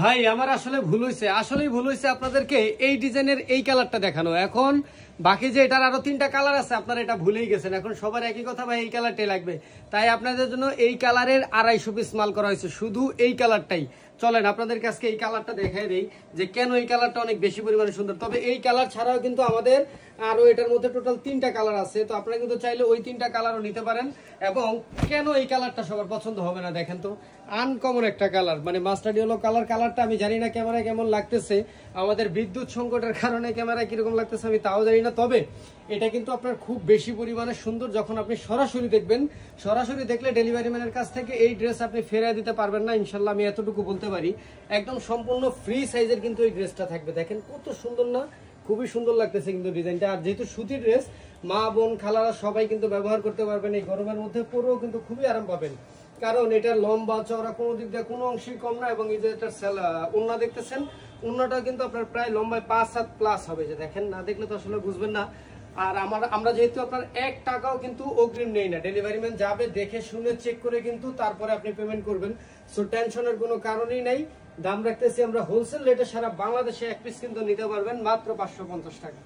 ভাই আমার আসলে ভুল হয়েছে, আসলেই ভুল হয়েছে আপনাদেরকে এই ডিজাইনের এই কালারটা দেখানো। এখন বাকি যে এটার আরো 3টা কালার আছে আপনারা এটা ভুলেই গেছেন। এখন সবার একই কথা, ভাই এই কালারটাই লাগবে, তাই আপনাদের জন্য এই কালারের 250 পিস মাল করা হয়েছে, শুধু এই কালারটাই। চলেন আপনাদেরকে আজকে এই কালারটা দেখাই দেই যে কেন এই কালারটা অনেক বেশি পরিমাণে সুন্দর। তবে এই কালার ছাড়াও কিন্তু আমাদের আরো এটার মধ্যে টোটাল 3টা কালার আছে, তো আপনারা কিন্তু চাইলে ওই 3টা কালারও নিতে পারেন। এবং কেন এই কালারটা সবার পছন্দ হবে না দেখেন তো, আনকমন একটা কালার, মানে মাস্টার্ড ইয়েলো কালারটা আমি জানি না ক্যামেরায় কেমন লাগতেছে, আমাদের বিদ্যুৎ সংকটের কারণে ক্যামেরায় কিরকম লাগতেছে আমি তাও জানি না। তবে এটা কিন্তু আপনার খুব বেশি পরিমাণে সুন্দর, যখন আপনি সরাসরি দেখবেন, সরাসরি দেখলে ডেলিভারি ম্যানের কাছ থেকে এই ড্রেস আপনি ফেরায় দিতে পারবেন না ইনশাল্লাহ, আমি এতটুকু বলতে পারি। একদম সম্পূর্ণ ফ্রি সাইজের কিন্তু এই ড্রেসটা থাকবে, দেখেন কত সুন্দর না, খুবই সুন্দর লাগতেছে কিন্তু ডিজাইনটা। আর যেহেতু সুতির ড্রেস, মা বোন খালারা সবাই কিন্তু ব্যবহার করতে পারবেন, এই গরমের মধ্যে পরেও কিন্তু খুবই আরাম পাবেন, কারণ এটা লম্বা চওড়া কোনো দিক দিয়ে কোনো অংশেই কম না। এবং এই যে এটার ওড়না দেখতেছেন, ওড়নাটা কিন্তু আপনার প্রায় লম্বায় 5-7 প্লাস হবে, যে দেখেন না দেখলে তো আসলে বুঝবেন না। আর আমরা যেহেতু আপনার 1 টাকাও কিন্তু অগ্রিম নেই না, ডেলিভারি ম্যান যাবে দেখে শুনে চেক করে কিন্তু তারপরে আপনি পেমেন্ট করবেন, সো টেনশনের কোনো কারণই নাই। দাম রাখতেছি আমরা হোলসেল রেটে, সারা বাংলাদেশে 1 পিস কিন্তু নিতে পারবেন মাত্র 550 টাকা।